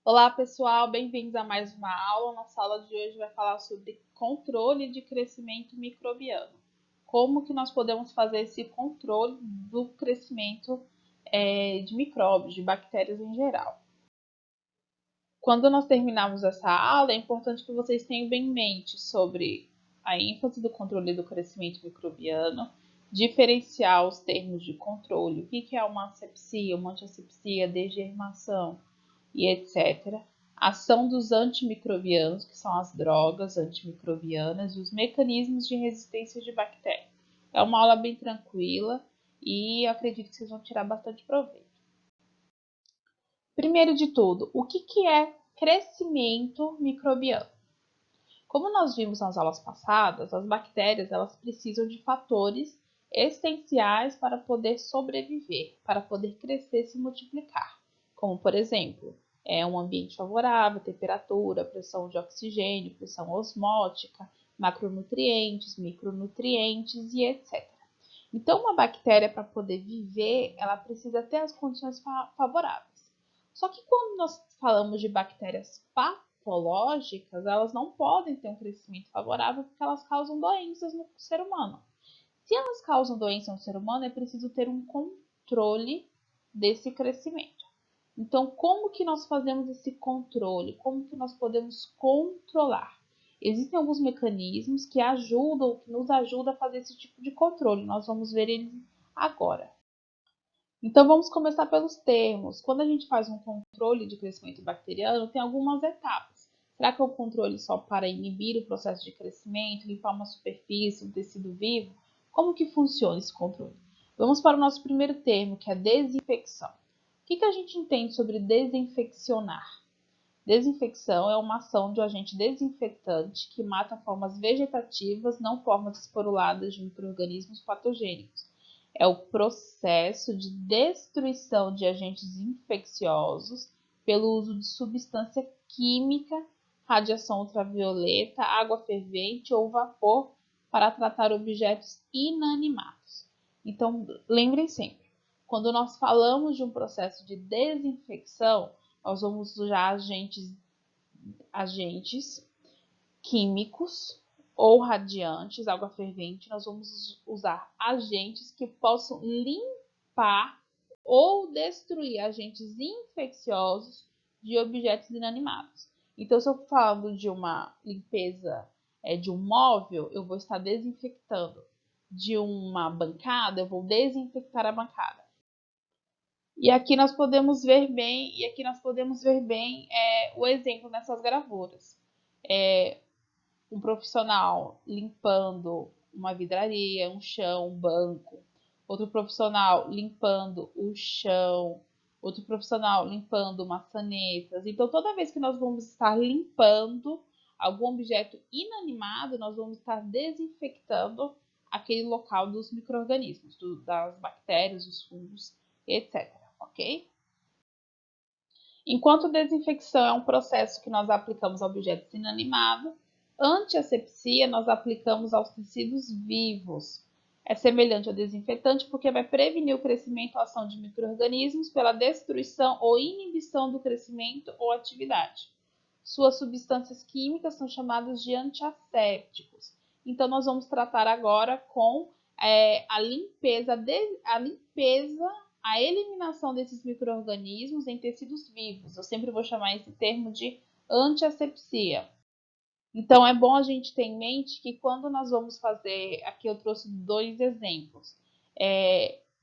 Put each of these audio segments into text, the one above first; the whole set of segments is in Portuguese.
Olá, pessoal, bem-vindos a mais uma aula. Nossa aula de hoje vai falar sobre controle de crescimento microbiano. Como que nós podemos fazer esse controle do crescimento de micróbios, de bactérias em geral. Quando nós terminarmos essa aula, é importante que vocês tenham bem em mente sobre a ênfase do controle do crescimento microbiano, diferenciar os termos de controle, o que é uma asepsia, uma antiasepsia, degermação e etc. Ação dos antimicrobianos, que são as drogas antimicrobianas, e os mecanismos de resistência de bactérias. É uma aula bem tranquila e acredito que vocês vão tirar bastante proveito. Primeiro de tudo, o que é crescimento microbiano? Como nós vimos nas aulas passadas, as bactérias elas precisam de fatores essenciais para poder sobreviver, para poder crescer e se multiplicar, como por exemplo, um ambiente favorável, temperatura, pressão de oxigênio, pressão osmótica, macronutrientes, micronutrientes e etc. Então, uma bactéria para poder viver, ela precisa ter as condições favoráveis. Só que quando nós falamos de bactérias patológicas, elas não podem ter um crescimento favorável porque elas causam doenças no ser humano. Se elas causam doença no ser humano, é preciso ter um controle desse crescimento. Então, como que nós fazemos esse controle? Como que nós podemos controlar? Existem alguns mecanismos que nos ajudam a fazer esse tipo de controle. Nós vamos ver eles agora. Então, vamos começar pelos termos. Quando a gente faz um controle de crescimento bacteriano, tem algumas etapas. Será que é um controle só para inibir o processo de crescimento, limpar uma superfície, um tecido vivo? Como que funciona esse controle? Vamos para o nosso primeiro termo, que é desinfecção. O que a gente entende sobre desinfeccionar? Desinfecção é uma ação de um agente desinfetante que mata formas vegetativas, não formas esporuladas de micro-organismos patogênicos. É o processo de destruição de agentes infecciosos pelo uso de substância química, radiação ultravioleta, água fervente ou vapor para tratar objetos inanimados. Então, lembrem sempre, quando nós falamos de um processo de desinfecção, nós vamos usar agentes químicos ou radiantes, água fervente, nós vamos usar agentes que possam limpar ou destruir agentes infecciosos de objetos inanimados. Então, se eu estou falando de uma limpeza de um móvel, eu vou estar desinfectando. De uma bancada, eu vou desinfectar a bancada. E aqui nós podemos ver bem, o exemplo nessas gravuras. Um profissional limpando uma vidraria, um chão, um banco. Outro profissional limpando o chão. Outro profissional limpando maçanetas. Então, toda vez que nós vamos estar limpando algum objeto inanimado, nós vamos estar desinfectando aquele local dos micro-organismos, das bactérias, dos fungos, etc. Ok? Enquanto desinfecção é um processo que nós aplicamos a objetos inanimados, antiasepsia nós aplicamos aos tecidos vivos. É semelhante ao desinfetante porque vai prevenir o crescimento ou ação de micro-organismos pela destruição ou inibição do crescimento ou atividade. Suas substâncias químicas são chamadas de antiassépticos. Então, nós vamos tratar agora com a eliminação desses micro-organismos em tecidos vivos. Eu sempre vou chamar esse termo de antiasepsia. Então, é bom a gente ter em mente que quando nós vamos fazer, aqui eu trouxe 2 exemplos,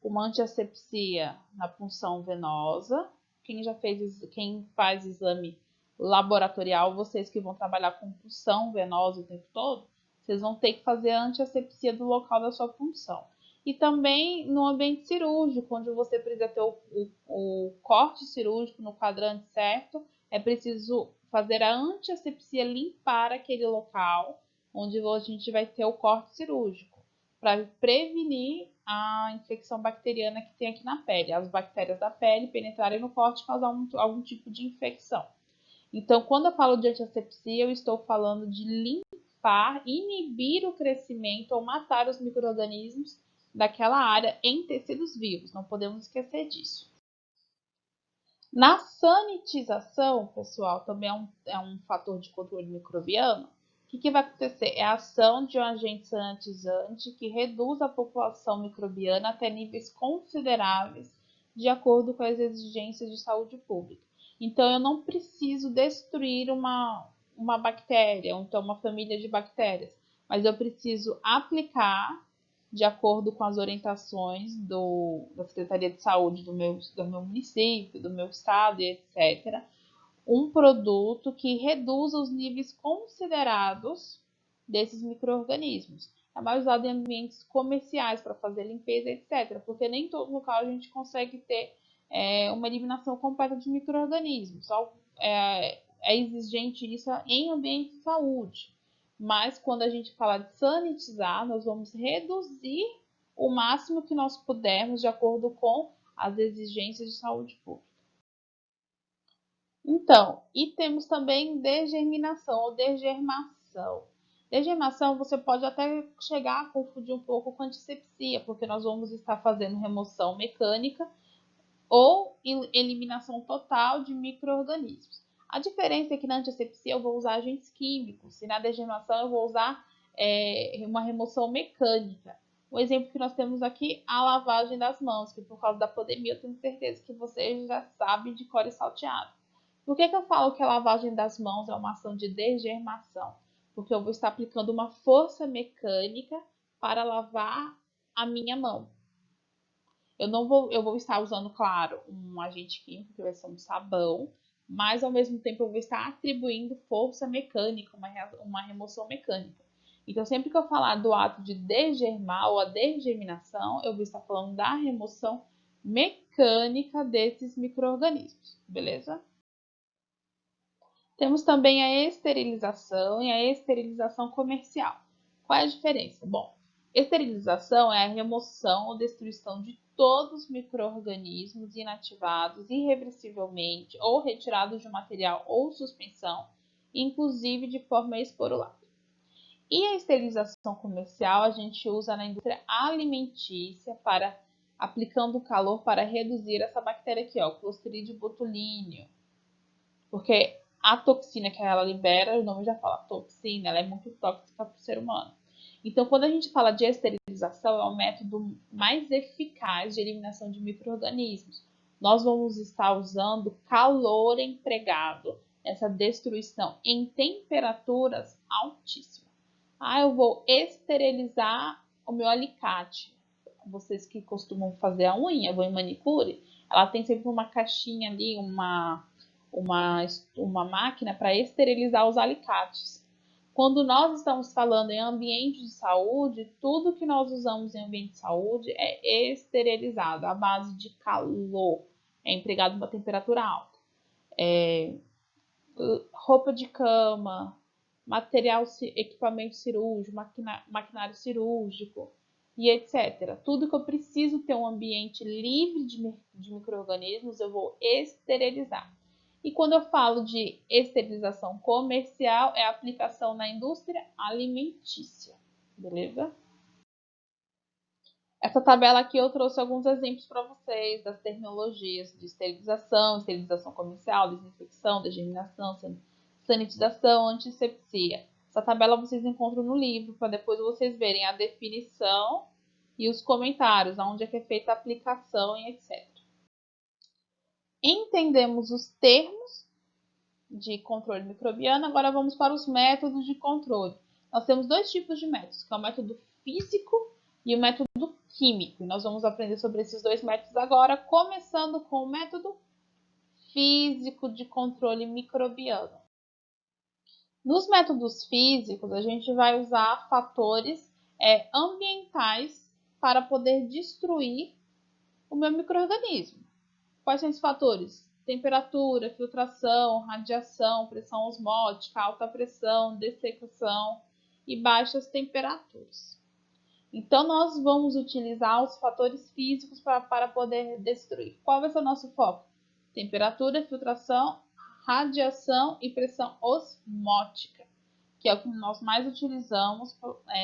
uma antiasepsia na punção venosa, quem faz exame laboratorial, vocês que vão trabalhar com punção venosa o tempo todo, vocês vão ter que fazer a antiasepsia do local da sua punção. E também no ambiente cirúrgico, onde você precisa ter o corte cirúrgico no quadrante certo, é preciso fazer a antiasepsia, limpar aquele local onde a gente vai ter o corte cirúrgico, para prevenir a infecção bacteriana que tem aqui na pele, as bactérias da pele penetrarem no corte e causar algum tipo de infecção. Então, quando eu falo de antiasepsia, eu estou falando de limpar, inibir o crescimento ou matar os micro-organismos daquela área em tecidos vivos. Não podemos esquecer disso. Na sanitização, pessoal, também é um fator de controle microbiano. O que vai acontecer? É a ação de um agente sanitizante que reduz a população microbiana até níveis consideráveis, de acordo com as exigências de saúde pública. Então, eu não preciso destruir uma bactéria, ou então uma família de bactérias, mas eu preciso aplicar de acordo com as orientações da Secretaria de Saúde do meu município, do meu estado, etc., um produto que reduza os níveis considerados desses micro-organismos. É mais usado em ambientes comerciais para fazer limpeza, etc., porque nem todo local a gente consegue ter uma eliminação completa de micro-organismos. É exigente isso em ambiente de saúde. Mas quando a gente fala de sanitizar, nós vamos reduzir o máximo que nós pudermos de acordo com as exigências de saúde pública. Então, e temos também degerminação ou degermação. Degermação você pode até chegar a confundir um pouco com antisepsia, porque nós vamos estar fazendo remoção mecânica ou eliminação total de micro-organismos. A diferença é que na antisepsia eu vou usar agentes químicos e na degermação eu vou usar uma remoção mecânica. O exemplo que nós temos aqui, a lavagem das mãos, que por causa da pandemia eu tenho certeza que vocês já sabem de cor e salteado. Por que eu falo que a lavagem das mãos é uma ação de degermação? Porque eu vou estar aplicando uma força mecânica para lavar a minha mão. Eu vou estar usando, claro, um agente químico, que vai ser um sabão, mas ao mesmo tempo eu vou estar atribuindo força mecânica, uma remoção mecânica. Então, sempre que eu falar do ato de degermar ou a degerminação, eu vou estar falando da remoção mecânica desses micro-organismos, beleza? Temos também a esterilização e a esterilização comercial. Qual é a diferença? Bom, esterilização é a remoção ou destruição de todos os micro-organismos inativados irreversivelmente ou retirados de um material ou suspensão, inclusive de forma esporulada. E a esterilização comercial a gente usa na indústria alimentícia para aplicando calor para reduzir essa bactéria aqui, ó, Clostridium botulinum, porque a toxina que ela libera, o nome já fala, toxina, ela é muito tóxica para o ser humano. Então, quando a gente fala de esterilização, é o método mais eficaz de eliminação de micro-organismos. Nós vamos estar usando calor empregado nessa destruição em temperaturas altíssimas. Eu vou esterilizar o meu alicate. Vocês que costumam fazer a unha, vão em manicure, ela tem sempre uma caixinha ali, uma máquina para esterilizar os alicates. Quando nós estamos falando em ambiente de saúde, tudo que nós usamos em ambiente de saúde é esterilizado à base de calor, é empregado uma temperatura alta. Roupa de cama, material, equipamento cirúrgico, maquinário cirúrgico e etc. Tudo que eu preciso ter um ambiente livre de micro-organismos, eu vou esterilizar. E quando eu falo de esterilização comercial, é a aplicação na indústria alimentícia, beleza? Essa tabela aqui eu trouxe alguns exemplos para vocês das terminologias de esterilização, esterilização comercial, desinfecção, degerminação, sanitização, antisepsia. Essa tabela vocês encontram no livro, para depois vocês verem a definição e os comentários, onde é que é feita a aplicação e etc. Entendemos os termos de controle microbiano, agora vamos para os métodos de controle. Nós temos dois tipos de métodos, que é o método físico e o método químico. E nós vamos aprender sobre esses dois métodos agora, começando com o método físico de controle microbiano. Nos métodos físicos, a gente vai usar fatores ambientais para poder destruir o meu micro-organismo. Quais são esses fatores? Temperatura, filtração, radiação, pressão osmótica, alta pressão, dessecação e baixas temperaturas. Então, nós vamos utilizar os fatores físicos para poder destruir. Qual vai ser o nosso foco? Temperatura, filtração, radiação e pressão osmótica, que é o que nós mais utilizamos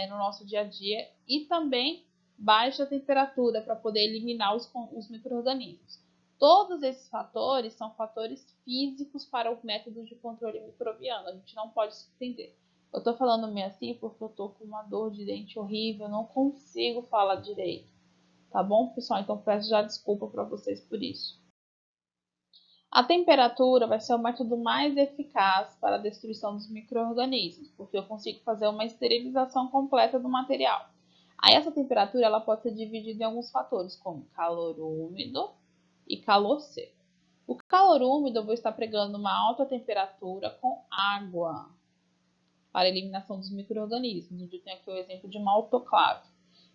no nosso dia a dia, e também baixa temperatura para poder eliminar os micro-organismos. Todos esses fatores são fatores físicos para o método de controle microbiano. A gente não pode se entender. Eu tô falando meio assim porque eu tô com uma dor de dente horrível, eu não consigo falar direito. Tá bom, pessoal? Então peço já desculpa para vocês por isso. A temperatura vai ser o método mais eficaz para a destruição dos micro-organismos, porque eu consigo fazer uma esterilização completa do material. Aí essa temperatura ela pode ser dividida em alguns fatores, como calor úmido e calor seco. O calor úmido eu vou estar pregando uma alta temperatura com água para a eliminação dos micro-organismos. Eu tenho aqui o exemplo de uma autoclave.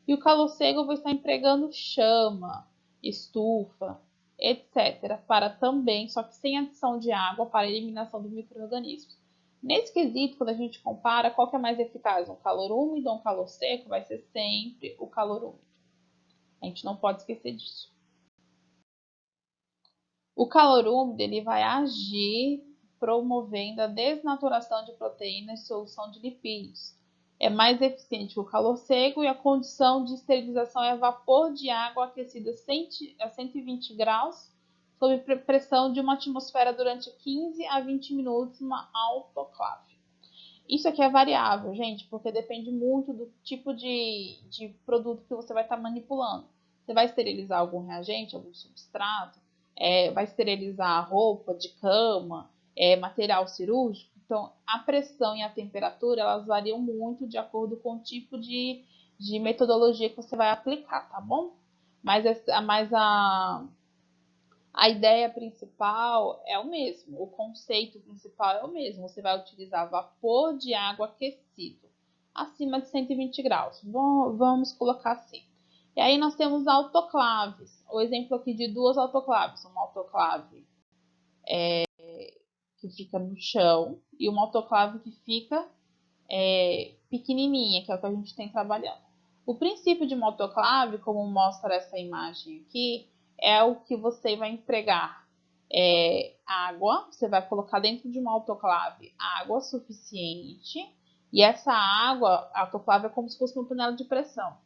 E o calor seco eu vou estar empregando chama, estufa, etc. para também, só que sem adição de água, para a eliminação dos micro-organismos. Nesse quesito, quando a gente compara, qual que é mais eficaz? Um calor úmido ou um calor seco? Vai ser sempre o calor úmido. A gente não pode esquecer disso. O calor úmido ele vai agir promovendo a desnaturação de proteínas e solução de lipídios. É mais eficiente que o calor seco e a condição de esterilização é vapor de água aquecida a 120 graus sob pressão de uma atmosfera durante 15 a 20 minutos numa autoclave. Isso aqui é variável, gente, porque depende muito do tipo de produto que você vai estar manipulando. Você vai esterilizar algum reagente, algum substrato, vai esterilizar a roupa de cama, material cirúrgico. Então, a pressão e a temperatura, elas variam muito de acordo com o tipo de metodologia que você vai aplicar, tá bom? Mas a ideia principal é o mesmo, o conceito principal é o mesmo. Você vai utilizar vapor de água aquecido acima de 120 graus. Vamos colocar assim. E aí nós temos autoclaves. O exemplo aqui de duas autoclaves. Uma autoclave que fica no chão e uma autoclave que fica pequenininha, que é o que a gente tem trabalhando. O princípio de uma autoclave, como mostra essa imagem aqui, é o que você vai empregar água, você vai colocar dentro de uma autoclave água suficiente, e essa água, a autoclave é como se fosse uma panela de pressão.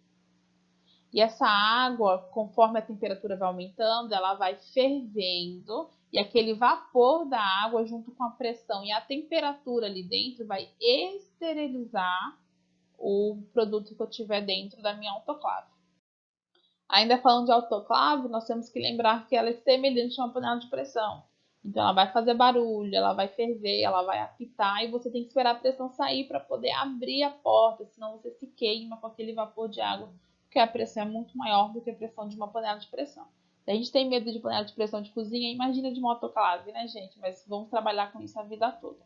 E essa água, conforme a temperatura vai aumentando, ela vai fervendo, e aquele vapor da água, junto com a pressão e a temperatura ali dentro, vai esterilizar o produto que eu tiver dentro da minha autoclave. Ainda falando de autoclave, nós temos que lembrar que ela é semelhante a uma panela de pressão. Então, ela vai fazer barulho, ela vai ferver, ela vai apitar e você tem que esperar a pressão sair para poder abrir a porta, senão você se queima com aquele vapor de água, porque a pressão é muito maior do que a pressão de uma panela de pressão. Se a gente tem medo de panela de pressão de cozinha, imagina de uma autoclave, né, gente? Mas vamos trabalhar com isso a vida toda.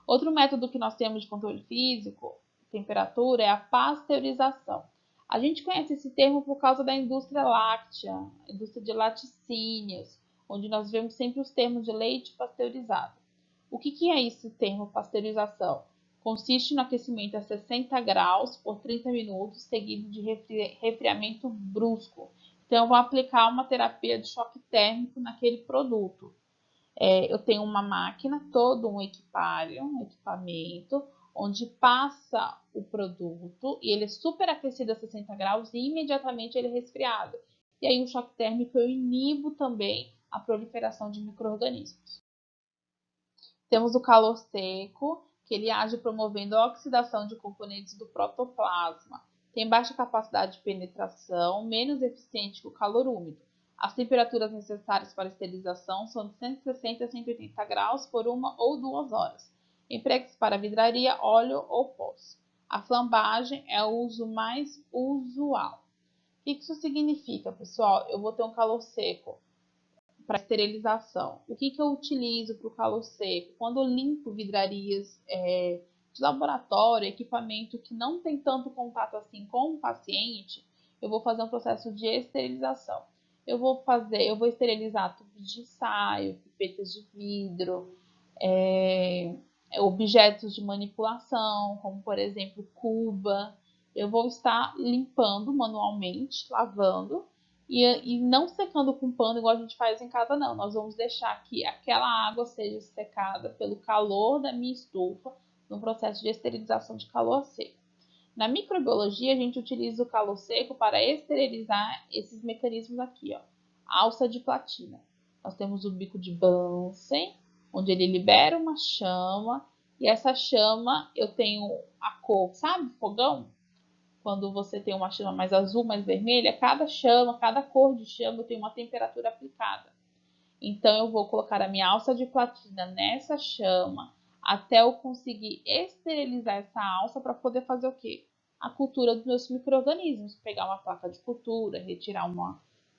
Outro método que nós temos de controle físico, temperatura, é a pasteurização. A gente conhece esse termo por causa da indústria láctea, indústria de laticínios, onde nós vemos sempre os termos de leite pasteurizado. O que é esse termo pasteurização? Consiste no aquecimento a 60 graus por 30 minutos, seguido de resfriamento brusco. Então, eu vou aplicar uma terapia de choque térmico naquele produto. Eu tenho uma máquina, todo um equipamento, onde passa o produto e ele é super aquecido a 60 graus e imediatamente ele é resfriado. E aí o choque térmico eu inibo também a proliferação de micro-organismos. Temos o calor seco, que ele age promovendo a oxidação de componentes do protoplasma. Tem baixa capacidade de penetração, menos eficiente que o calor úmido. As temperaturas necessárias para a esterilização são de 160 a 180 graus por 1 ou 2 horas. Emprega-se para vidraria, óleo ou pós. A flambagem é o uso mais usual. O que isso significa, pessoal? Eu vou ter um calor seco para esterilização. O que eu utilizo para o calor seco? Quando eu limpo vidrarias de laboratório, equipamento que não tem tanto contato assim com o paciente, eu vou fazer um processo de esterilização. Eu vou esterilizar tubos de ensaio, pipetas de vidro, objetos de manipulação, como por exemplo cuba. Eu vou estar limpando manualmente, lavando, e não secando com pano igual a gente faz em casa, não. Nós vamos deixar que aquela água seja secada pelo calor da minha estufa no processo de esterilização de calor seco. Na microbiologia, a gente utiliza o calor seco para esterilizar esses mecanismos aqui, ó. Alça de platina. Nós temos o bico de Bunsen, onde ele libera uma chama, e essa chama eu tenho a cor, sabe, fogão? Quando você tem uma chama mais azul, mais vermelha, cada chama, cada cor de chama tem uma temperatura aplicada. Então eu vou colocar a minha alça de platina nessa chama até eu conseguir esterilizar essa alça para poder fazer o quê? A cultura dos meus micro-organismos. Pegar uma placa de cultura, retirar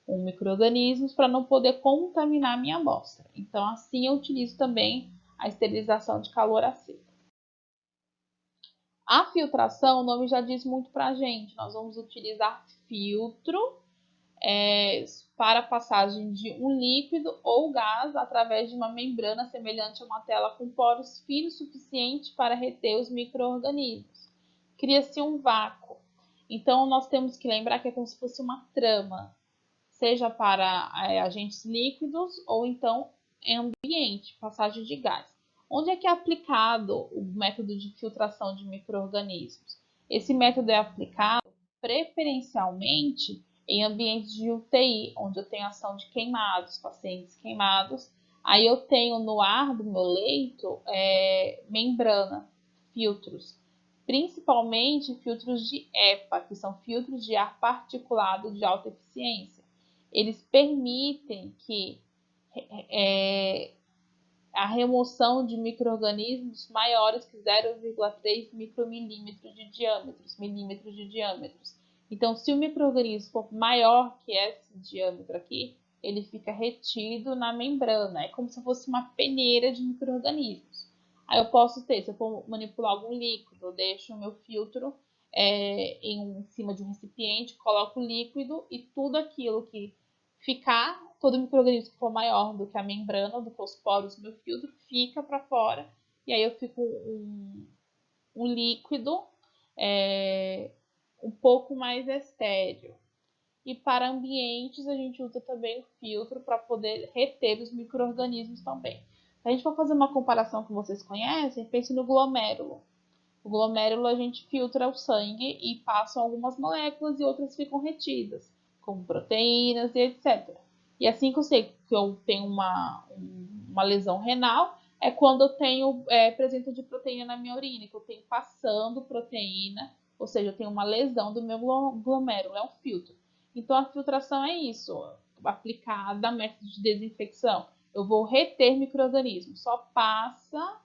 um micro-organismos para não poder contaminar a minha amostra. Então assim eu utilizo também a esterilização de calor a seco. A filtração, o nome já diz muito para a gente. Nós vamos utilizar filtro para a passagem de um líquido ou gás através de uma membrana semelhante a uma tela com poros finos suficiente para reter os micro-organismos. Cria-se um vácuo. Então, nós temos que lembrar que é como se fosse uma trama, seja para agentes líquidos ou então em ambiente, passagem de gás. Onde é que é aplicado o método de filtração de micro-organismos? Esse método é aplicado preferencialmente em ambientes de UTI, onde eu tenho ação de queimados, pacientes queimados. Aí eu tenho no ar do meu leito membrana, filtros, principalmente filtros de EPA, que são filtros de ar particulado de alta eficiência. Eles permitem que a remoção de micro-organismos maiores que 0,3 micromilímetros de diâmetro. Então, se o micro-organismo for maior que esse diâmetro aqui, ele fica retido na membrana. É como se fosse uma peneira de micro-organismos. Aí eu posso ter, se eu for manipular algum líquido, eu deixo o meu filtro em cima de um recipiente, coloco o líquido e tudo aquilo que ficar, todo micro-organismo que for maior do que a membrana, do que os poros do meu filtro, fica para fora. E aí eu fico um líquido um pouco mais estéril. E para ambientes, a gente usa também o filtro para poder reter os micro-organismos também. Se a gente for fazer uma comparação que vocês conhecem, pense no glomérulo. O glomérulo a gente filtra o sangue e passam algumas moléculas e outras ficam retidas, como proteínas e etc. E assim que eu sei que eu tenho uma lesão renal, é quando eu tenho presença de proteína na minha urina, que eu tenho passando proteína, ou seja, eu tenho uma lesão do meu glomérulo, é um filtro. Então a filtração é isso, aplicada a método de desinfecção. Eu vou reter micro-organismos, só passa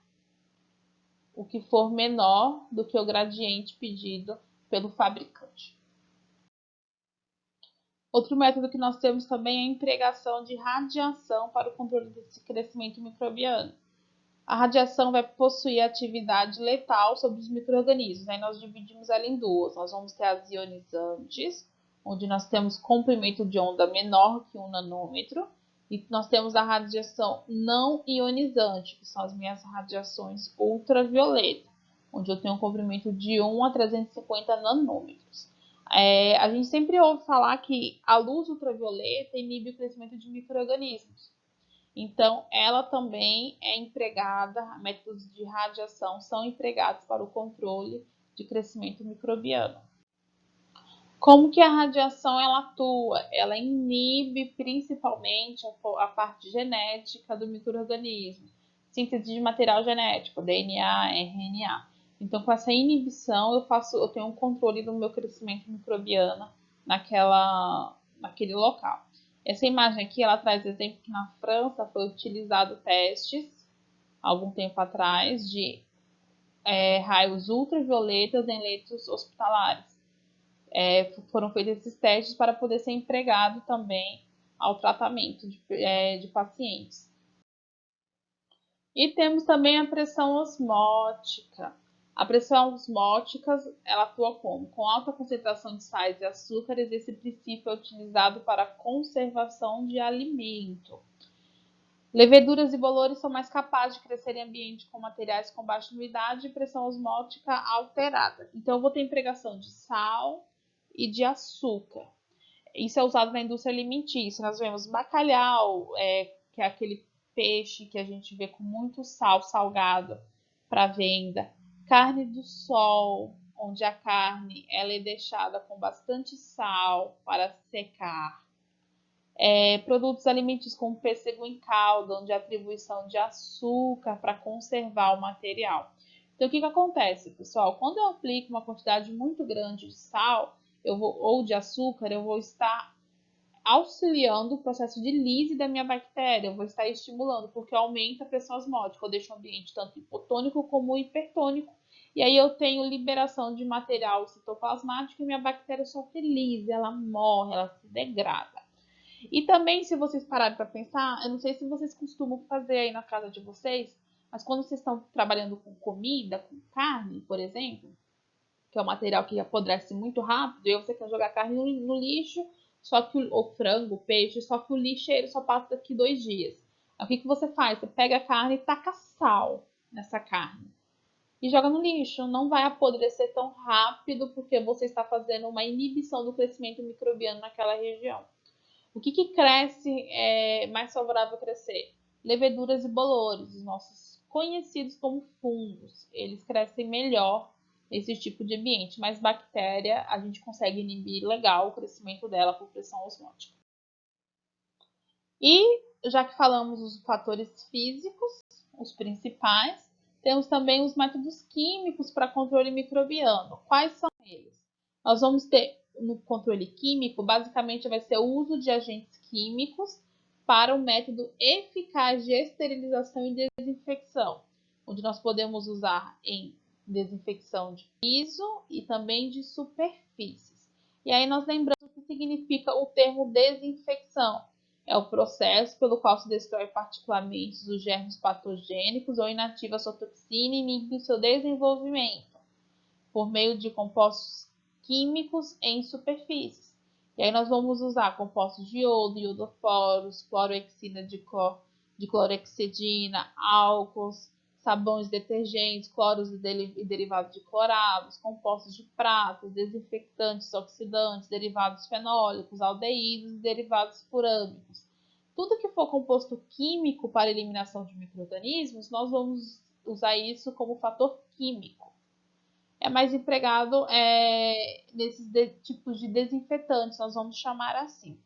o que for menor do que o gradiente pedido pelo fabricante. Outro método que nós temos também é a empregação de radiação para o controle desse crescimento microbiano. A radiação vai possuir atividade letal sobre os micro-organismos. Aí nós dividimos ela em duas. Nós vamos ter as ionizantes, onde nós temos comprimento de onda menor que 1 nanômetro, e nós temos a radiação não ionizante, que são as minhas radiações ultravioleta, onde eu tenho um comprimento de 1 a 350 nanômetros. A gente sempre ouve falar que a luz ultravioleta inibe o crescimento de micro-organismos. Então, ela também é empregada, métodos de radiação são empregados para o controle de crescimento microbiano. Como que a radiação ela atua? Ela inibe principalmente a parte genética do micro-organismo, síntese de material genético, DNA, RNA. Então, com essa inibição, eu tenho um controle do meu crescimento microbiano naquele local. Essa imagem aqui, ela traz exemplo que na França foi utilizado testes, algum tempo atrás, de raios ultravioletas em leitos hospitalares. Foram feitos esses testes para poder ser empregado também ao tratamento de pacientes. E temos também a pressão osmótica. A pressão osmótica, ela atua como? Com alta concentração de sais e açúcares, esse princípio é utilizado para a conservação de alimento. Leveduras e bolores são mais capazes de crescer em ambiente com materiais com baixa umidade e pressão osmótica alterada. Então, eu vou ter empregação de sal e de açúcar. Isso é usado na indústria alimentícia. Nós vemos bacalhau, que é aquele peixe que a gente vê com muito sal salgado para venda. Carne do sol, onde a carne ela é deixada com bastante sal para secar. Produtos alimentícios como pêssego em calda, onde a atribuição de açúcar para conservar o material. Então, o que acontece, pessoal? Quando eu aplico uma quantidade muito grande de sal ou de açúcar, eu vou estar auxiliando o processo de lise da minha bactéria, eu vou estar estimulando, porque aumenta a pressão osmótica, eu deixo o ambiente tanto hipotônico como hipertônico, e aí eu tenho liberação de material citoplasmático e minha bactéria sofre lise, ela morre, ela se degrada. E também, se vocês pararem para pensar, eu não sei se vocês costumam fazer aí na casa de vocês, mas quando vocês estão trabalhando com comida, com carne, por exemplo, que é um material que apodrece muito rápido, e você quer jogar carne no lixo, só que o frango, o peixe, só que o lixeiro só passa daqui 2 dias. Aí, o que você faz? Você pega a carne e taca sal nessa carne e joga no lixo. Não vai apodrecer tão rápido porque você está fazendo uma inibição do crescimento microbiano naquela região. O que cresce mais favorável a crescer? Leveduras e bolores, os nossos conhecidos como fungos. Eles crescem melhor nesse tipo de ambiente, mas bactéria a gente consegue inibir legal o crescimento dela por pressão osmótica. E já que falamos os fatores físicos, os principais, temos também os métodos químicos para controle microbiano. Quais são eles? Nós vamos ter no controle químico, basicamente vai ser o uso de agentes químicos para o método eficaz de esterilização e desinfecção, onde nós podemos usar em desinfecção de piso e também de superfícies. E aí nós lembramos o que significa o termo desinfecção. É o processo pelo qual se destrói particularmente os germes patogênicos ou inativa sua toxina e inibe o seu desenvolvimento por meio de compostos químicos em superfícies. E aí nós vamos usar compostos de iodo, iodoforos, clorohexidina de clorexidina, álcools, sabões, detergentes, cloros e derivados de clorados, compostos de pratas, desinfetantes, oxidantes, derivados fenólicos, aldeídos e derivados furâmicos. Tudo que for composto químico para eliminação de micro-organismos, nós vamos usar isso como fator químico. É mais empregado nesses tipos de desinfetantes, nós vamos chamar assim.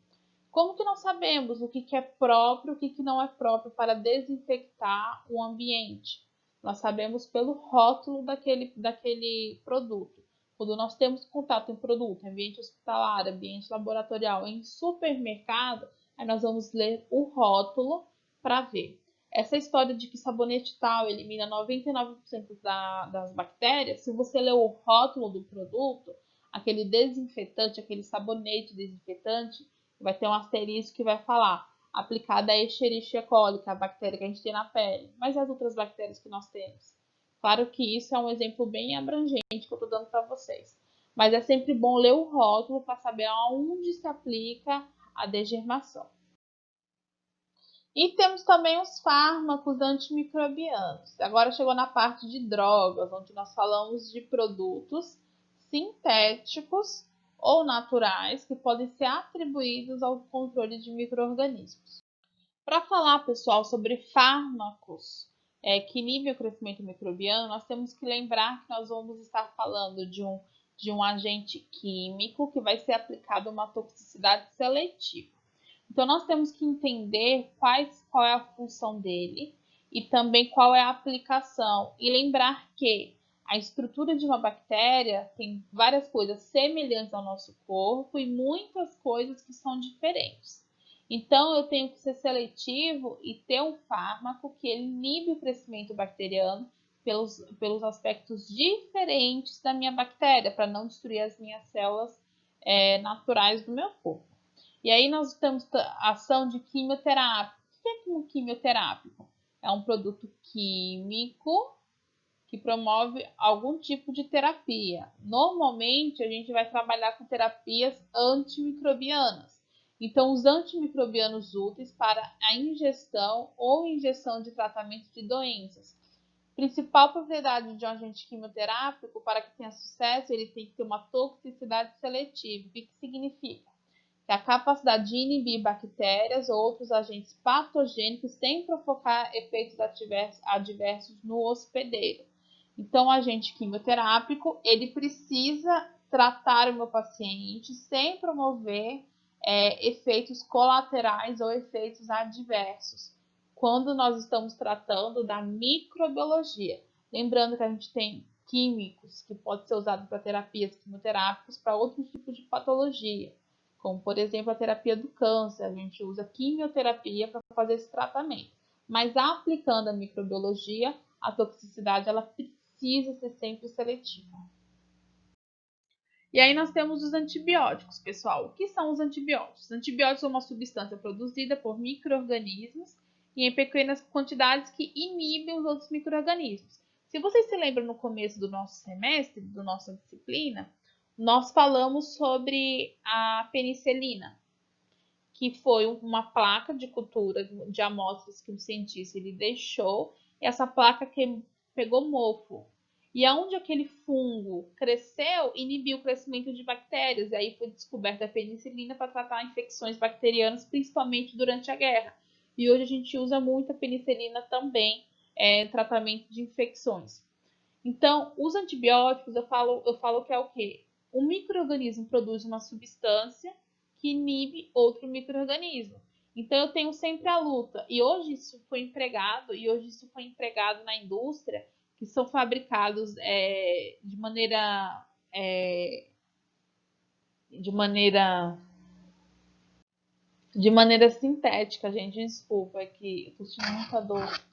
Como que nós sabemos o que é próprio e o que não é próprio para desinfectar o ambiente? Nós sabemos pelo rótulo daquele produto. Quando nós temos contato em produto, ambiente hospitalar, ambiente laboratorial, em supermercado, aí nós vamos ler o rótulo para ver. Essa história de que sabonete tal elimina 99% das bactérias, se você ler o rótulo do produto, aquele desinfetante, aquele sabonete desinfetante, vai ter um asterisco que vai falar aplicada a Escherichia coli, que é a bactéria que a gente tem na pele. Mas as outras bactérias que nós temos? Claro que isso é um exemplo bem abrangente que eu estou dando para vocês. Mas é sempre bom ler o rótulo para saber aonde se aplica a degermação. E temos também os fármacos antimicrobianos. Agora chegou na parte de drogas, onde nós falamos de produtos sintéticos ou naturais que podem ser atribuídos ao controle de micro-organismos. Para falar, pessoal, sobre fármacos que inibem o crescimento microbiano, nós temos que lembrar que nós vamos estar falando de um agente químico que vai ser aplicado uma toxicidade seletiva. Então, nós temos que entender qual é a função dele e também qual é a aplicação. E lembrar que a estrutura de uma bactéria tem várias coisas semelhantes ao nosso corpo e muitas coisas que são diferentes. Então, eu tenho que ser seletivo e ter um fármaco que inibe o crescimento bacteriano pelos aspectos diferentes da minha bactéria, para não destruir as minhas células naturais do meu corpo. E aí nós temos a ação de quimioterapia. O que é quimioterápico? É um produto químico que promove algum tipo de terapia. Normalmente a gente vai trabalhar com terapias antimicrobianas. Então, os antimicrobianos úteis para a ingestão ou injeção de tratamento de doenças. Principal propriedade de um agente quimioterápico, para que tenha sucesso, ele tem que ter uma toxicidade seletiva. O que significa? Que a capacidade de inibir bactérias ou outros agentes patogênicos sem provocar efeitos adversos no hospedeiro. Então, o agente quimioterápico, ele precisa tratar o meu paciente sem promover efeitos colaterais ou efeitos adversos, quando nós estamos tratando da microbiologia. Lembrando que a gente tem químicos que podem ser usados para terapias quimioterápicas para outros tipos de patologia, como por exemplo a terapia do câncer, a gente usa quimioterapia para fazer esse tratamento. Mas aplicando a microbiologia, a toxicidade ela precisa ser sempre seletiva. E aí nós temos os antibióticos, pessoal. O que são os antibióticos? Os antibióticos são uma substância produzida por micro-organismos e em pequenas quantidades que inibem os outros micro-organismos. Se vocês se lembram no começo do nosso semestre, da nossa disciplina, nós falamos sobre a penicilina, que foi uma placa de cultura de amostras que um cientista ele deixou, e essa placa que pegou mofo. E aonde aquele fungo cresceu, inibiu o crescimento de bactérias, e aí foi descoberta a penicilina para tratar infecções bacterianas, principalmente durante a guerra. E hoje a gente usa muito a penicilina também em tratamento de infecções. Então, os antibióticos, eu falo que é o quê? O micro-organismo produz uma substância que inibe outro micro-organismo. Então, eu tenho sempre a luta. E hoje isso foi empregado na indústria, que são fabricados de maneira sintética, gente. Desculpa, é que eu tô sentindo muita dor,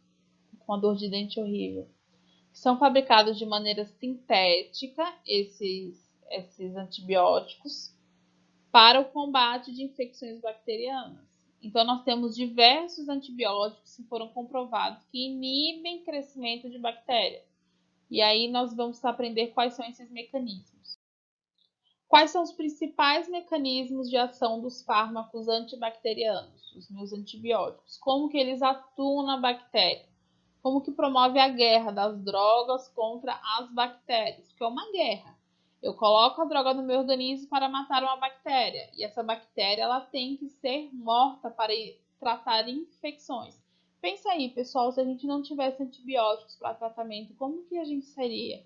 com uma dor de dente horrível. São fabricados de maneira sintética esses antibióticos para o combate de infecções bacterianas. Então, nós temos diversos antibióticos que foram comprovados que inibem o crescimento de bactérias. E aí nós vamos aprender quais são esses mecanismos. Quais são os principais mecanismos de ação dos fármacos antibacterianos, os meus antibióticos? Como que eles atuam na bactéria? Como que promove a guerra das drogas contra as bactérias? Que é uma guerra. Eu coloco a droga no meu organismo para matar uma bactéria. E essa bactéria ela tem que ser morta para tratar infecções. Pensa aí, pessoal, se a gente não tivesse antibióticos para tratamento, como que a gente seria?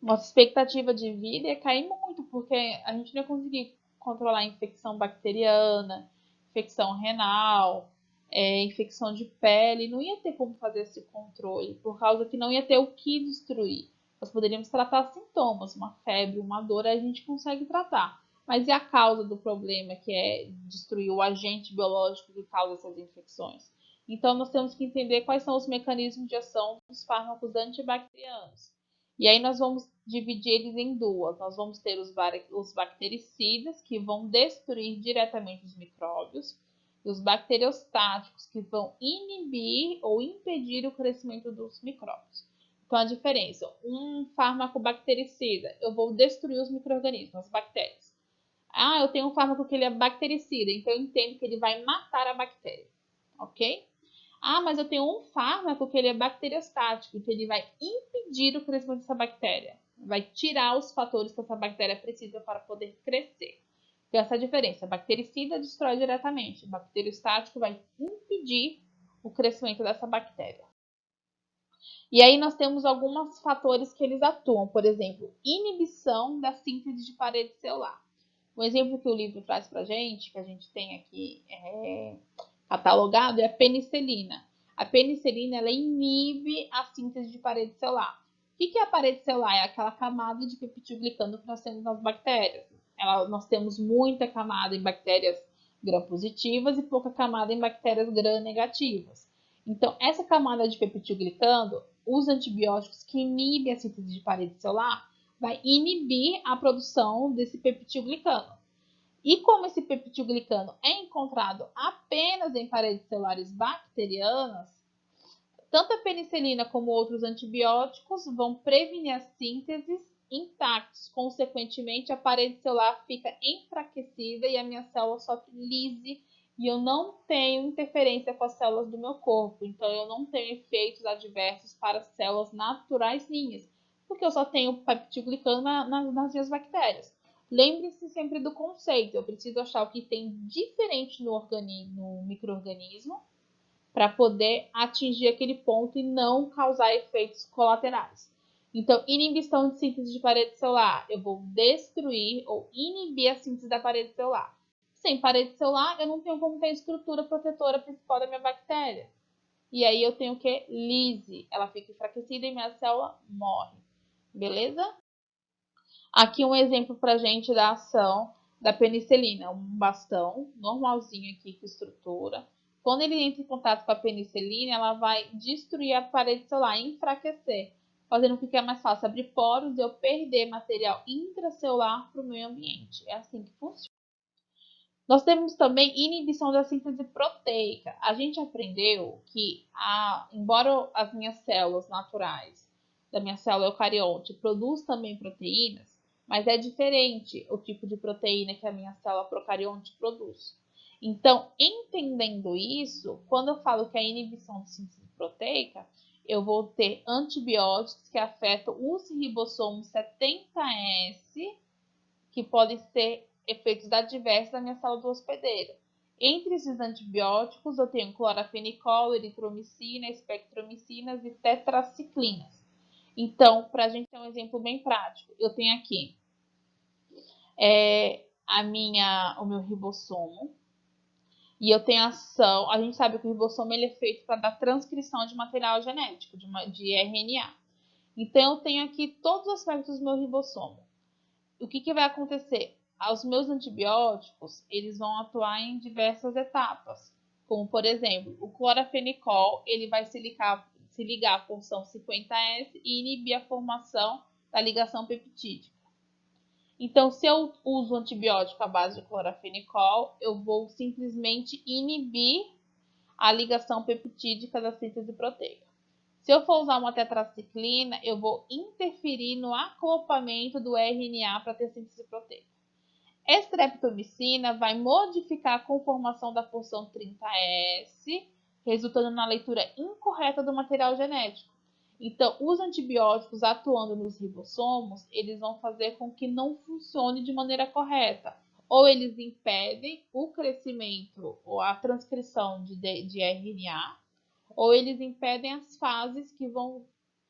Nossa expectativa de vida ia cair muito, porque a gente não ia conseguir controlar a infecção bacteriana, infecção renal, infecção de pele, não ia ter como fazer esse controle, por causa que não ia ter o que destruir. Nós poderíamos tratar sintomas, uma febre, uma dor, a gente consegue tratar. Mas e a causa do problema, que é destruir o agente biológico que causa essas infecções? Então, nós temos que entender quais são os mecanismos de ação dos fármacos antibacterianos. E aí nós vamos dividir eles em duas. Nós vamos ter os bactericidas, que vão destruir diretamente os micróbios, e os bacteriostáticos, que vão inibir ou impedir o crescimento dos micróbios. Então, a diferença, um fármaco bactericida, eu vou destruir os micro-organismos, as bactérias. Ah, eu tenho um fármaco que ele é bactericida, então eu entendo que ele vai matar a bactéria, ok? Ah, mas eu tenho um fármaco que ele é bacteriostático, que ele vai impedir o crescimento dessa bactéria. Vai tirar os fatores que essa bactéria precisa para poder crescer. Então, essa é a diferença. A bactericida destrói diretamente. O bacteriostático vai impedir o crescimento dessa bactéria. E aí nós temos alguns fatores que eles atuam. Por exemplo, inibição da síntese de parede celular. Um exemplo que o livro traz para a gente, que a gente tem aqui catalogado, é a penicilina. A penicilina ela inibe a síntese de parede celular. O que é a parede celular? É aquela camada de peptidoglicano que nós temos nas bactérias. Nós temos muita camada em bactérias gram-positivas e pouca camada em bactérias gram-negativas. Então, essa camada de peptidoglicano, os antibióticos que inibem a síntese de parede celular, vai inibir a produção desse peptidoglicano. E como esse peptidoglicano é encontrado apenas em paredes celulares bacterianas, tanto a penicilina como outros antibióticos vão prevenir as sínteses intactos. Consequentemente, a parede celular fica enfraquecida e a minha célula sofre lise e eu não tenho interferência com as células do meu corpo. Então, eu não tenho efeitos adversos para as células naturais minhas, porque eu só tenho peptidoglicano nas minhas bactérias. Lembre-se sempre do conceito. Eu preciso achar o que tem diferente no micro-organismo para poder atingir aquele ponto e não causar efeitos colaterais. Então, inibição de síntese de parede celular, eu vou destruir ou inibir a síntese da parede celular. Sem parede celular, eu não tenho como ter estrutura protetora principal da minha bactéria. E aí eu tenho o que? Lise. Ela fica enfraquecida e minha célula morre. Beleza? Aqui um exemplo pra gente da ação da penicilina. Um bastão normalzinho aqui com estrutura. Quando ele entra em contato com a penicilina, ela vai destruir a parede celular, enfraquecer, fazendo com que é mais fácil abrir poros e eu perder material intracelular para o meio ambiente. É assim que funciona. Nós temos também inibição da síntese proteica. A gente aprendeu que, embora as minhas células naturais, da minha célula eucarionte, produzam também proteínas, mas é diferente o tipo de proteína que a minha célula procarionte produz. Então, entendendo isso, quando eu falo que a inibição de síntese proteica, eu vou ter antibióticos que afetam os ribossomos 70S, que podem ser efeitos adversos da minha célula do hospedeiro. Entre esses antibióticos, eu tenho clorafenicol, eritromicina, espectromicinas e tetraciclinas. Então, para a gente ter um exemplo bem prático, eu tenho aqui o meu ribossomo, e eu tenho ação. A gente sabe que o ribossomo ele é feito para dar transcrição de material genético, de RNA. Então, eu tenho aqui todos os aspectos do meu ribossomo. O que vai acontecer? Os meus antibióticos, eles vão atuar em diversas etapas. Como, por exemplo, o clorafenicol, ele vai se ligar à função 50S e inibir a formação da ligação peptídica. Então, se eu uso antibiótico à base de clorafenicol, eu vou simplesmente inibir a ligação peptídica da síntese proteica. Se eu for usar uma tetraciclina, eu vou interferir no acoplamento do RNA para ter síntese proteica. Streptomicina vai modificar a conformação da porção 30S, resultando na leitura incorreta do material genético. Então, os antibióticos atuando nos ribossomos, eles vão fazer com que não funcione de maneira correta. Ou eles impedem o crescimento ou a transcrição de RNA, ou eles impedem as fases que vão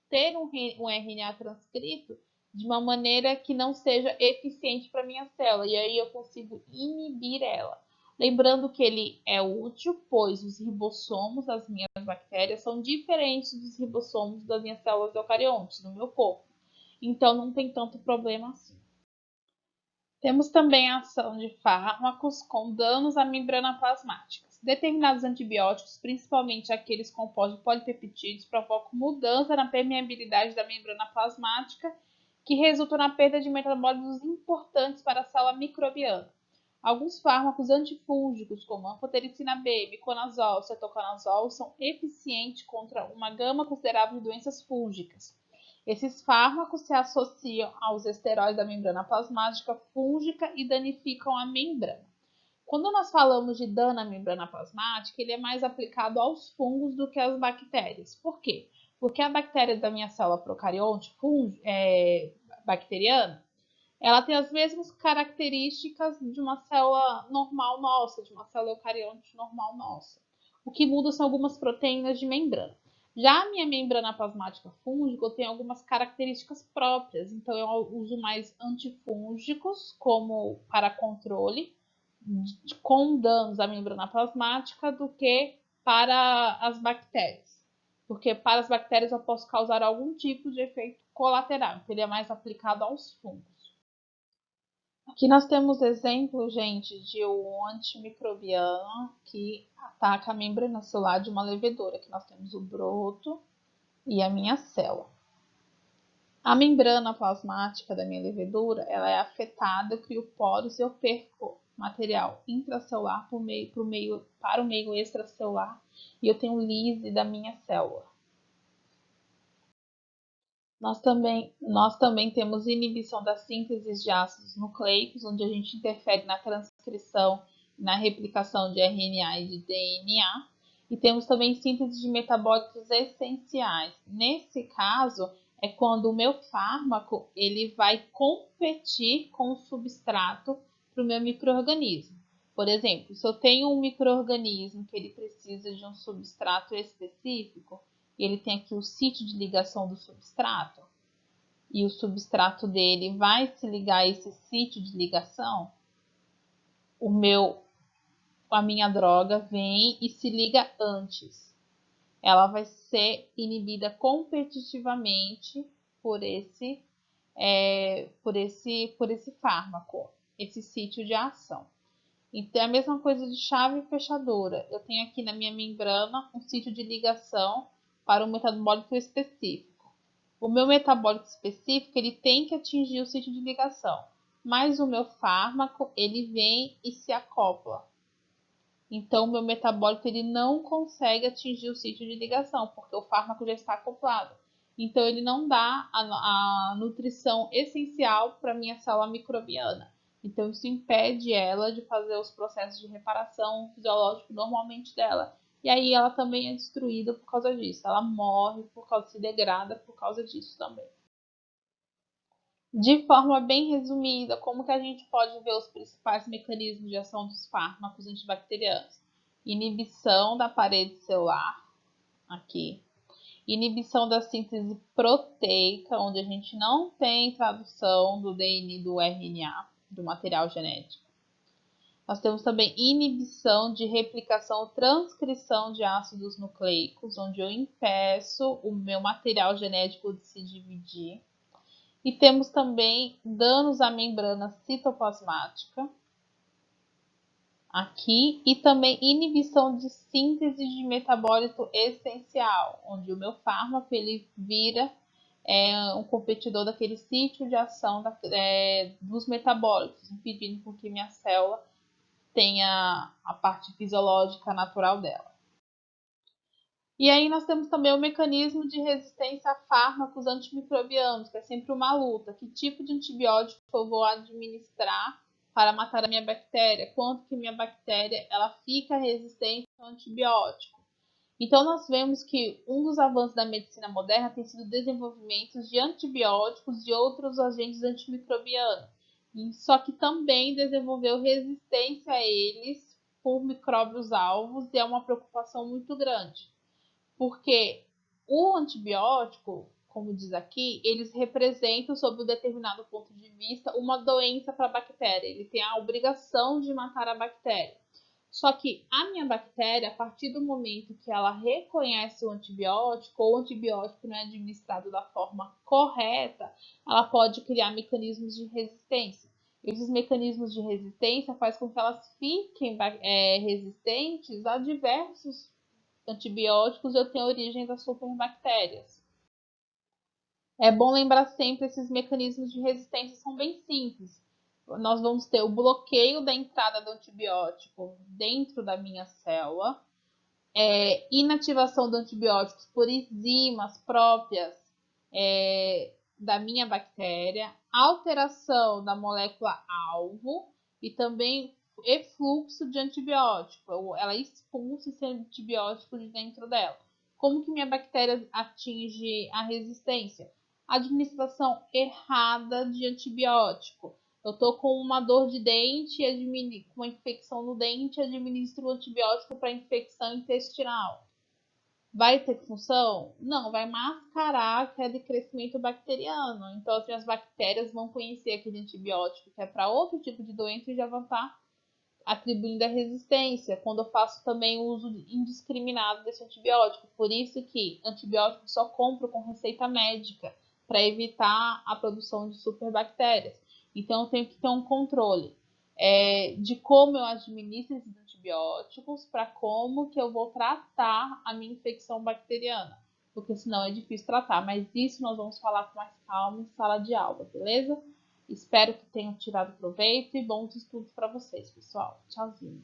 ter um RNA transcrito de uma maneira que não seja eficiente para minha célula, e aí eu consigo inibir ela. Lembrando que ele é útil, pois os ribossomos das minhas bactérias são diferentes dos ribossomos das minhas células eucariontes no meu corpo. Então não tem tanto problema assim. Temos também a ação de fármacos com danos à membrana plasmática. Determinados antibióticos, principalmente aqueles compostos de polipeptídeos, provocam mudança na permeabilidade da membrana plasmática, que resulta na perda de metabólitos importantes para a célula microbiana. Alguns fármacos antifúngicos, como anfotericina B, miconazol, cetoconazol, são eficientes contra uma gama considerável de doenças fúngicas. Esses fármacos se associam aos esteróides da membrana plasmática fúngica e danificam a membrana. Quando nós falamos de dano à membrana plasmática, ele é mais aplicado aos fungos do que às bactérias. Por quê? Porque a bactéria da minha célula procarionte bacteriana, ela tem as mesmas características de uma célula normal nossa, de uma célula eucarionte normal nossa. O que muda são algumas proteínas de membrana. Já a minha membrana plasmática fúngica, eu tenho algumas características próprias, então eu uso mais antifúngicos como para controle com danos à membrana plasmática do que para as bactérias. Porque para as bactérias eu posso causar algum tipo de efeito colateral, então ele é mais aplicado aos fungos. Aqui nós temos exemplo, gente, de um antimicrobiano que ataca a membrana celular de uma levedura. Aqui nós temos o broto e a minha célula. A membrana plasmática da minha levedura, ela é afetada, eu crio poros e eu perco material intracelular para o meio extracelular e eu tenho lise da minha célula. Nós também temos inibição da síntese de ácidos nucleicos, onde a gente interfere na transcrição e na replicação de RNA e de DNA. E temos também síntese de metabólitos essenciais. Nesse caso, é quando o meu fármaco ele vai competir com o substrato para o meu micro-organismo. Por exemplo, se eu tenho um micro-organismo que ele precisa de um substrato específico, e ele tem aqui o sítio de ligação do substrato, e o substrato dele vai se ligar a esse sítio de ligação, a minha droga vem e se liga antes. Ela vai ser inibida competitivamente por esse fármaco, esse sítio de ação. Então é a mesma coisa de chave fechadora. Eu tenho aqui na minha membrana um sítio de ligação para um metabólito específico. O meu metabólito específico ele tem que atingir o sítio de ligação, mas o meu fármaco ele vem e se acopla. Então o meu metabólito ele não consegue atingir o sítio de ligação, porque o fármaco já está acoplado. Então ele não dá a nutrição essencial para a minha célula microbiana. Então isso impede ela de fazer os processos de reparação fisiológico normalmente dela. E aí ela também é destruída por causa disso. Ela morre se degrada por causa disso também. De forma bem resumida, como que a gente pode ver os principais mecanismos de ação dos fármacos antibacterianos? Inibição da parede celular, aqui. Inibição da síntese proteica, onde a gente não tem tradução do DNA do RNA, do material genético. Nós temos também inibição de replicação ou transcrição de ácidos nucleicos, onde eu impeço o meu material genético de se dividir. E temos também danos à membrana citoplasmática, aqui, e também inibição de síntese de metabólito essencial, onde o meu fármaco ele vira um competidor daquele sítio de ação dos metabólitos, impedindo com que minha célula tenha a parte fisiológica natural dela. E aí nós temos também o mecanismo de resistência a fármacos antimicrobianos, que é sempre uma luta. Que tipo de antibiótico eu vou administrar para matar a minha bactéria? Quanto que minha bactéria ela fica resistente ao antibiótico? Então nós vemos que um dos avanços da medicina moderna tem sido o desenvolvimento de antibióticos e outros agentes antimicrobianos. Só que também desenvolveu resistência a eles por micróbios alvos e é uma preocupação muito grande. Porque o antibiótico, como diz aqui, eles representam, sob um determinado ponto de vista, uma doença para a bactéria. Ele tem a obrigação de matar a bactéria. Só que a minha bactéria, a partir do momento que ela reconhece o antibiótico, ou o antibiótico não é administrado da forma correta, ela pode criar mecanismos de resistência. Esses mecanismos de resistência fazem com que elas fiquem resistentes a diversos antibióticos eu tenho a origem das superbactérias. É bom lembrar sempre esses mecanismos de resistência são bem simples. Nós vamos ter o bloqueio da entrada do antibiótico dentro da minha célula, inativação do antibiótico por enzimas próprias da minha bactéria, alteração da molécula alvo e também efluxo de antibiótico, ela expulsa esse antibiótico de dentro dela. Como que minha bactéria atinge a resistência? Administração errada de antibiótico. Eu tô com uma dor de dente, com uma infecção no dente, administro o antibiótico para infecção intestinal. Vai ter função? Não, vai mascarar a queda de crescimento bacteriano. Então, as minhas bactérias vão conhecer aquele antibiótico que é para outro tipo de doença e já vão estar atribuindo a resistência. Quando eu faço também o uso indiscriminado desse antibiótico. Por isso que antibiótico só compro com receita médica, para evitar a produção de superbactérias. Então, eu tenho que ter um controle de como eu administro esses antibióticos para como que eu vou tratar a minha infecção bacteriana, porque senão é difícil tratar, mas isso nós vamos falar com mais calma em sala de aula, beleza? Espero que tenham tirado proveito e bons estudos para vocês, pessoal. Tchauzinho.